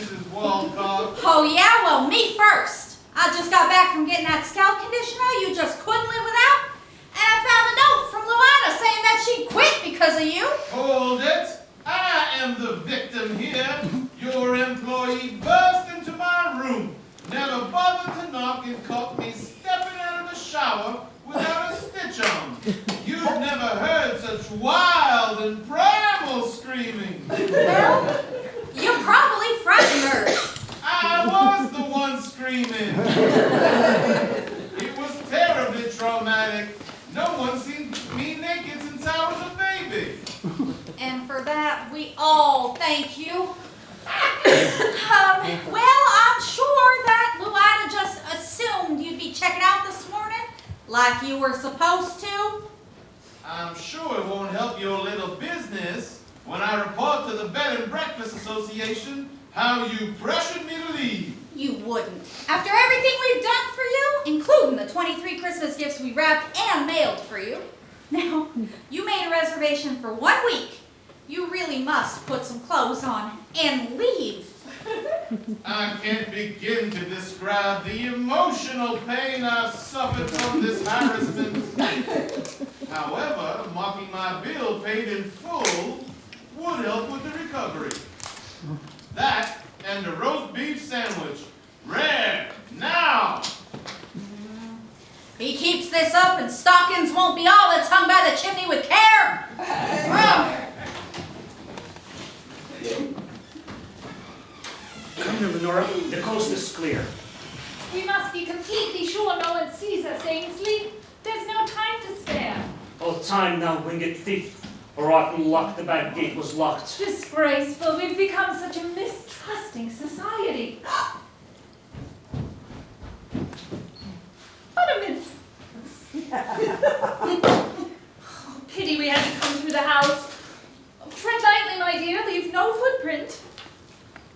Mrs. Walcott. Oh, yeah? Well, me first. I just got back from getting that scalp conditioner you just couldn't live without. And I found a note from Luana saying that she quit because of you. Hold it. I am the victim here. Your employee burst into my room, never bothered to knock, and caught me stepping out of the shower without a stitch on. You've never heard such wild and primal screaming. Well, you probably frightened her. I was the one screaming. It was terribly traumatic. No one seen me naked since I was a baby. And for that, we all thank you. Well, I'm sure that Luana just assumed you'd be checking out this morning, like you were supposed to. I'm sure it won't help your little business when I report to the Bed and Breakfast Association how you pressured me to leave. You wouldn't. After everything we've done for you, including the 23 Christmas gifts we wrapped and mailed for you. Now, you made a reservation for 1 week. You really must put some clothes on and leave. I can't begin to describe the emotional pain I've suffered from this harassment. However, marking my bill paid in full would help with the recovery. That and a roast beef sandwich. Rare, now! He keeps this up and stockings won't be all that's hung by the chimney with care. Come here, Lenora. The coast is clear. We must be completely sure no one sees us, Ainsley. There's no time to spare. All time now, winged thief. Rotten luck, the back gate was locked. Disgraceful. We've become such a mistrusting society. What a minute. Oh, pity we had to come through the house. Tread lightly, my dear. Leave no footprint.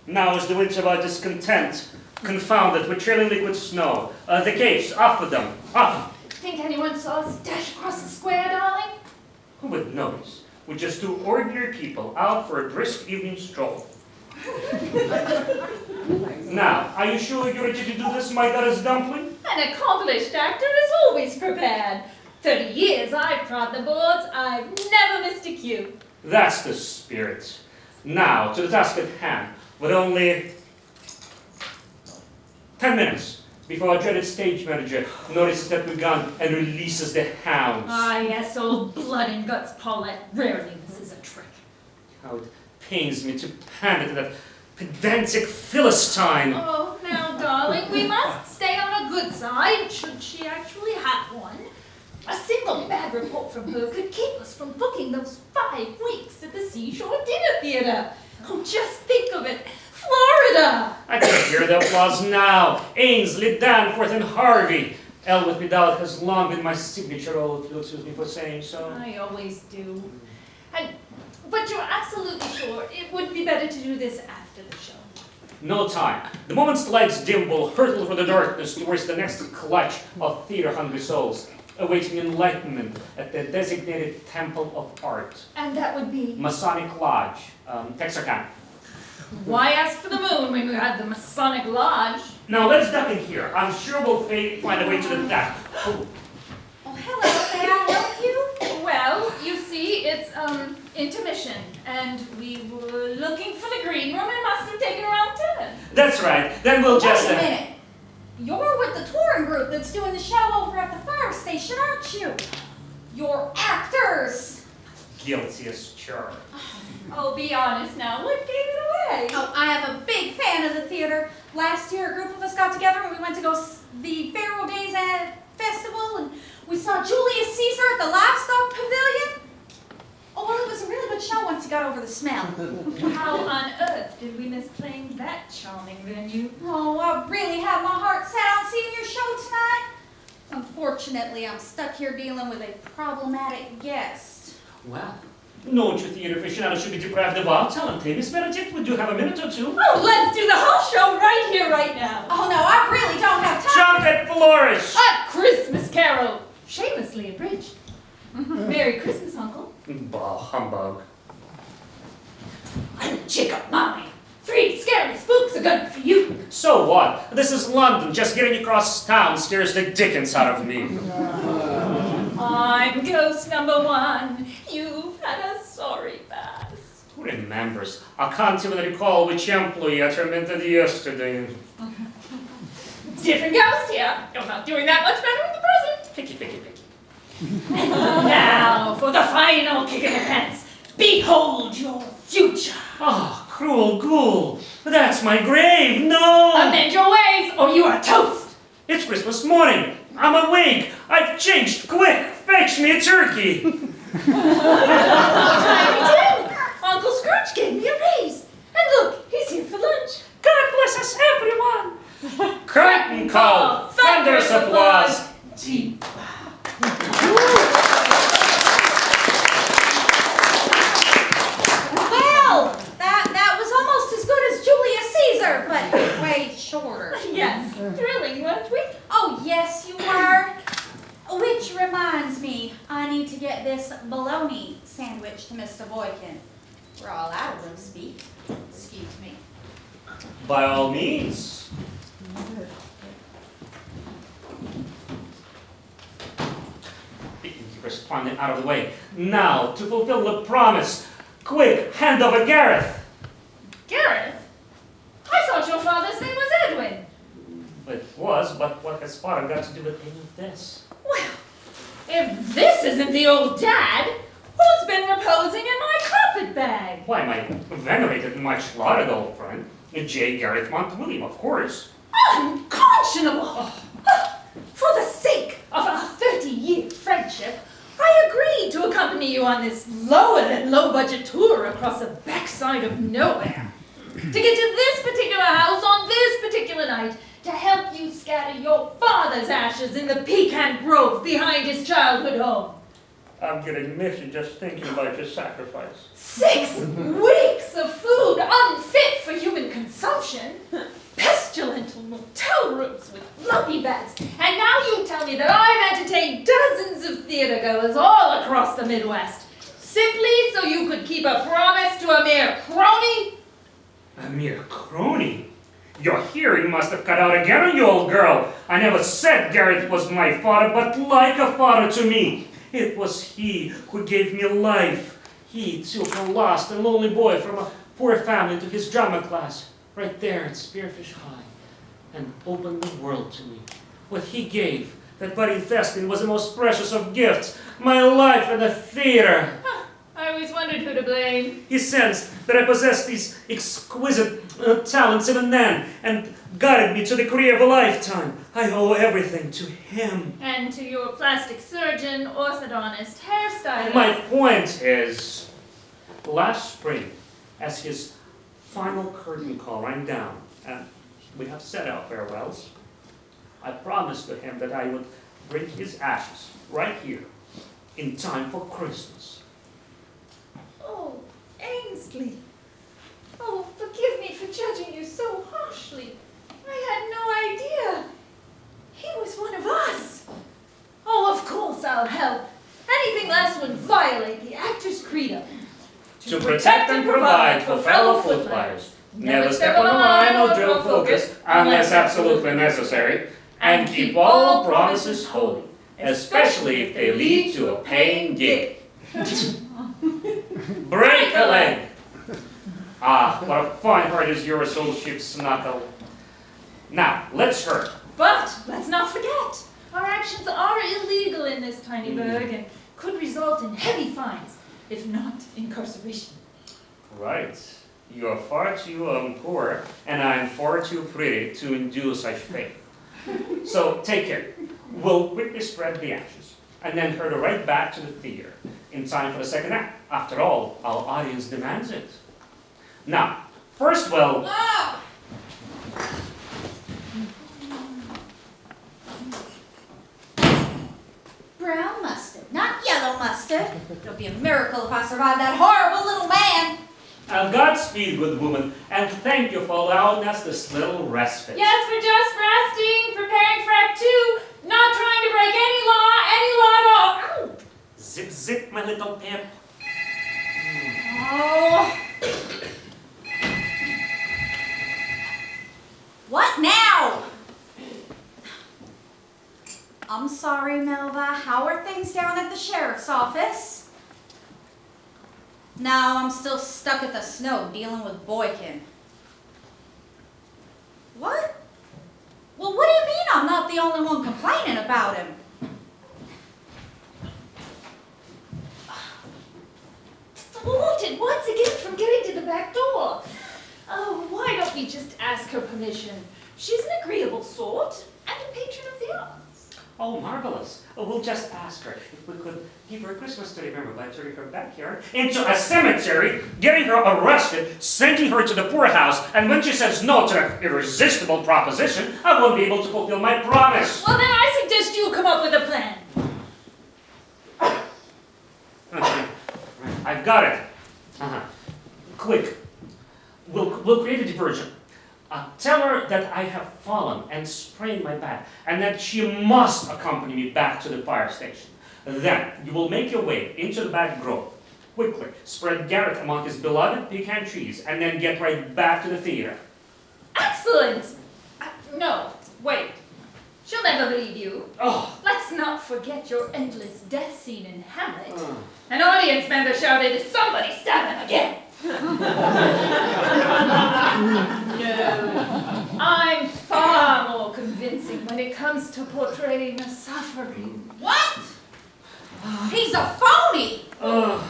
Now is the winter of our discontent. Confounded with trailing liquid snow. The capes, off with them. Off! Think anyone saw us dash across the square, darling? Who would notice? We're just two ordinary people out for a brisk evening stroll. Now, are you sure you're ready to do this, my goddess dumpling? An accomplished actor is always prepared. 30 years I've trod the boards. I've never missed a cue. That's the spirit. Now, to the task at hand, with only 10 minutes before our dreaded stage manager notices that we've gone and releases the hounds. Ah, yes, old blood and guts Paulette rarely misses a trick. How it pains me to pander to that pedantic Philistine. Oh, now, darling, we must stay on a good side, should she actually have one. A single bad report from her could keep us from booking those 5 weeks at the Seashore Dinner Theater. Oh, just think of it. Florida! I can hear the applause now. Ainsley, Danforth, and Harvey. Elwood Vidal has long been my signature oath, if you'll excuse me for saying so. I always do. But you're absolutely sure it would be better to do this after the show. No time. The moment the lights dim, we'll hurtle through the darkness towards the next clutch of theater-hungry souls, awaiting enlightenment at the designated Temple of Art. And that would be? Masonic Lodge, Texarkana. Why ask for the moon when we had the Masonic Lodge? Now let's duck in here. I'm sure we'll find a way to the deck. Oh. Oh, hello. May I help you? Well, you see, it's, intermission. And we were looking for the green room and must have taken around 10. That's right. Then we'll just... Wait a minute. You're with the touring group that's doing the show over at the fire station, aren't you? You're actors. Guilty as charged. Oh, be honest now. What gave it away? Oh, I am a big fan of the theater. Last year, a group of us got together and we went to go the Pharaoh Days Festival, and we saw Julius Caesar at the Livestock Pavilion. Oh, well, it was a really good show once you got over the smell. How on earth did we miss playing that charming venue? Oh, I really have my heart set on seeing your show tonight. Unfortunately, I'm stuck here dealing with a problematic guest. Well, no true theater aficionado should be deprived of all talent. Miss Meredith, would you have a minute or two? Oh, let's do the whole show right here, right now. Oh, no, I really don't have time. Trumpet flourish! A Christmas carol. Shamelessly abridged. Merry Christmas, Uncle. Bah, humbug. I'm Jacob Molly. 3 scary Scary spooks are good for you. So what? This is London. Just getting across town scares the dickens out of me. I'm ghost number 1. You've had a sorry past. Who remembers? I can't even recall which employee I tormented yesterday. Different ghost here. You're not doing that much better in the present. Picky, picky, picky. Now for the final kick in the pants. Behold your future. Oh, cruel ghoul. That's my grave. No! Amend your ways or you are toast. It's Christmas morning. I'm awake. I've changed. Quick, fetch me a turkey. Tiny Tim, Uncle Scrooge gave me a raise. And look, he's here for lunch. God bless us, everyone. Curtain call. Thunderous applause. Deep. Well, that was almost as good as Julius Caesar, but way shorter. Yes, thrilling, weren't we? Oh, yes, you were. Which reminds me, I need to get this bologna sandwich to Mr. Boykin. We're all out of roast beef. Excuse me. By all means. Keeper's finally out of the way. Now, to fulfill the promise. Quick, hand over Gareth. Gareth? I thought your father's name was Edwin. It was, but what has father got to do with any of this? Well, if this isn't the old dad, who's been reposing in my carpet bag? Why, my venerated, much lauded old friend, J. Gareth Montwilliam, of course. Unconscionable! For the sake of our 30-year friendship, I agreed to accompany you on this lower-than-low-budget tour across the backside of nowhere. To get to this particular house on this particular night, to help you scatter your father's ashes in the pecan grove behind his childhood home. I'm getting misty just thinking about your sacrifice. 6 weeks of food unfit for human consumption. Pestilent motel rooms with lumpy beds. And now you tell me that I've entertained dozens of theater goers all across the Midwest. Simply so you could keep a promise to a mere crony? A mere crony? Your hearing must have cut out again, you old girl. I never said Gareth was my father, but like a father to me. It was he who gave me life. He took a lost and lonely boy from a poor family to his drama class, right there at Spearfish High, and opened the world to me. What he gave, that budding thespian, was the most precious of gifts. My life in the theater. I always wondered who to blame. He sensed that I possessed these exquisite talents even then, and guided me to the career of a lifetime. I owe everything to him. And to your plastic surgeon, orthodontist, hairstylist. My point is, last spring, as his final curtain call rang down, and we have said our farewells, I promised to him that I would bring his ashes right here in time for Christmas. Oh, Ainsley. Oh, forgive me for judging you so harshly. I had no idea. He was one of us. Oh, of course I'll help. Anything less would violate the actor's credo. To protect and provide for fellow footlights. Never step on a line or drill focus unless absolutely necessary. And keep all promises holy, especially if they lead to a paying gig. Break a leg! Ah, what a fine heart is yours, old ship Snuckle. Now, let's hurt. But let's not forget, our actions are illegal in this tiny burg and could result in heavy fines, if not incarceration. Right. You are far too poor, and I am far too pretty to endure such fate. So take care. We'll quickly spread the ashes, and then hurtle right back to the theater in time for the second act. After all, our audience demands it. Now, first, well... Brown mustard, not yellow mustard. It'll be a miracle if I survive that horrible little man. Godspeed, good woman, and thank you for allowing us this little respite. Yes, we're just resting, preparing for Act 2, not trying to break any law at all. Ow! Zip, zip, my little pimp. Oh. I'm sorry, Melva. How are things down at the sheriff's office? No, I'm still stuck at the snow dealing with Boykin. What? Well, what do you mean I'm not the only one complaining about him? Thwarted once again from getting to the back door. Oh, why don't we just ask her permission? She's an agreeable sort and a patron of the arts. Oh, marvelous. We'll just ask her if we could give her a Christmas to remember by turning her backyard into a cemetery, getting her arrested, sending her to the poorhouse, and when she says no to that irresistible proposition, I won't be able to fulfill my promise. Well, then I suggest you come up with a plan. Okay. I've got it. Quick. We'll create a diversion. Tell her that I have fallen and sprained my back, and that she must accompany me back to the fire station. Then you will make your way into the back grove. Quickly spread Garrett among his beloved pecan trees, and then get right back to the theater. Excellent! No, wait. She'll never believe you. Oh. Let's not forget your endless death scene in Hamlet. An audience member shouted, "Somebody stab him again!" No, I'm far more convincing when it comes to portraying a suffering. What? He's a phony!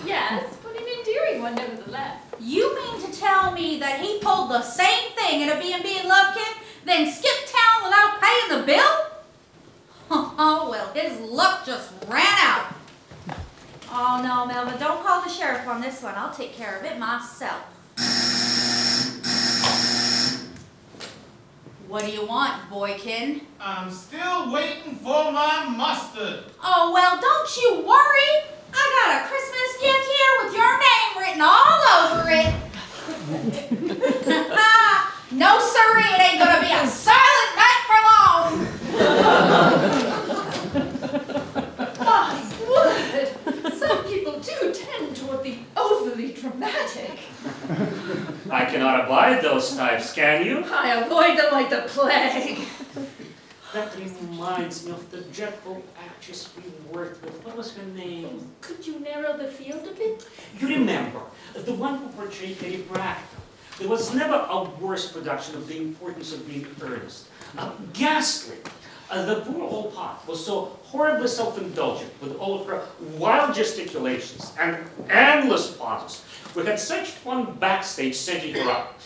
Yes, but an endearing one nevertheless. You mean to tell me that he pulled the same thing at a B&B in Lufkin, then skipped town without paying the bill? Oh, well, his luck just ran out. Oh, no, Melvin, don't call the sheriff on this one. I'll take care of it myself. What do you want, Boykin? I'm still waiting for my mustard. Oh, well, don't you worry. I got a Christmas gift here with your name written all over it. No, sirree, it ain't gonna be a silent night for long. My word! Some people do tend toward the overly dramatic. I cannot abide those types, can you? I avoid them like the plague. That reminds me of the dreadful actress we worked with. What was her name? Could you narrow the field a bit? You remember, the one who portrayed Lady Bracknell. There was never a worse production of the importance of being earnest. Ghastly. The poor old pot was so horribly self-indulgent with all of her wild gesticulations and endless pauses. We had such fun backstage setting her up.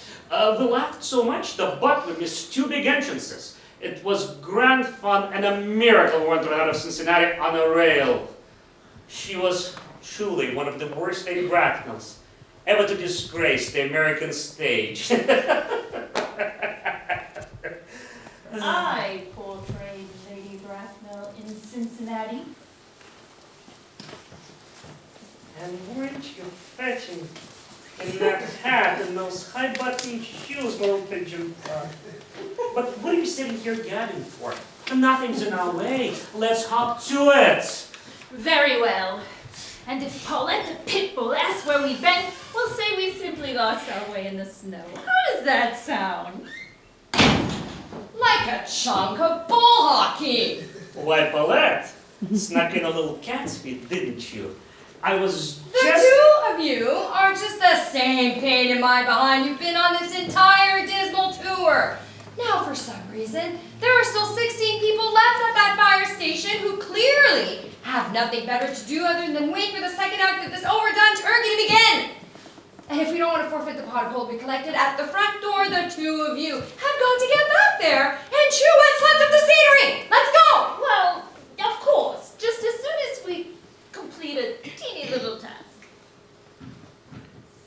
We laughed so much the butler missed 2 big entrances. It was grand fun and a miracle we went out of Cincinnati on a rail. She was truly one of the worst Lady Bracknells ever to disgrace the American stage. I portrayed Lady Bracknell in Cincinnati. And weren't you fetching in that hat and those high-button shoes, old pigeon? But what are you sitting here gabbing for? Nothing's in our way. Let's hop to it. Very well. And if Paulette the Pitbull asks where we've been, we'll say we simply lost our way in the snow. How does that sound? Like a chunk of bull hockey. Why, Paulette? Snuck in a little cat's feet, didn't you? I was The just... two of you are just the same pain in my behind you've been on this entire dismal tour. Now, for some reason, there are still 16 people left at that fire station who clearly have nothing better to do other than wait for the second act of this overdone turkey to begin. And if we don't want to forfeit the pot of gold we collected at the front door, the two of you have got to get back there and chew what's left of the scenery. Let's go! Well, of course, just as soon as we complete a teeny little task.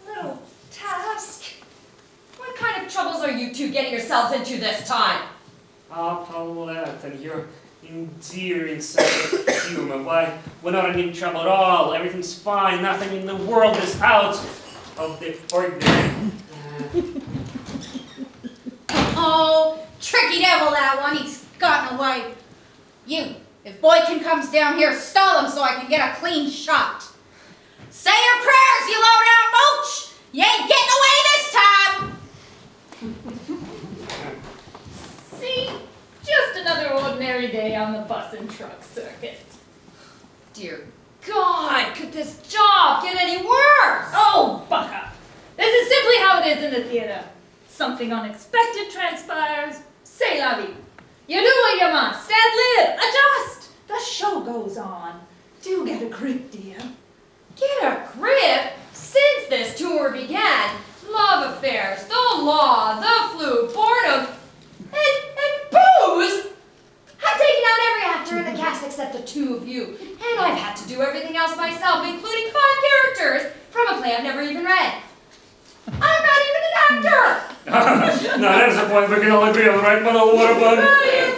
Little task? What kind of troubles are you two getting yourselves into this time? Ah, Paulette, and your endearing sense of humor. Why, we're not in any trouble at all. Everything's fine. Nothing in the world is out of the ordinary. Oh, tricky devil, that one. He's gotten away. You, if Boykin comes down here, stall him so I can get a clean shot. Say your prayers, you low-down mooch! You ain't getting away this time! See? Just another ordinary day on the bus and truck circuit. Dear God, could this job get any worse? Oh, buck up. This is simply how it is in the theater. Something unexpected transpires. C'est la vie. You do what you must. Ad lib. Adjust. The show goes on. Do get a grip, dear. Get a grip? Since this tour began, love affairs, the law, the flu, boredom, and booze have taken out every actor in the cast except the two of you. And I've had to do everything else myself, including 5 characters from a play I've never even read. I'm not even an actor! Now there's a point we can all agree on, right, Mother Waterbug?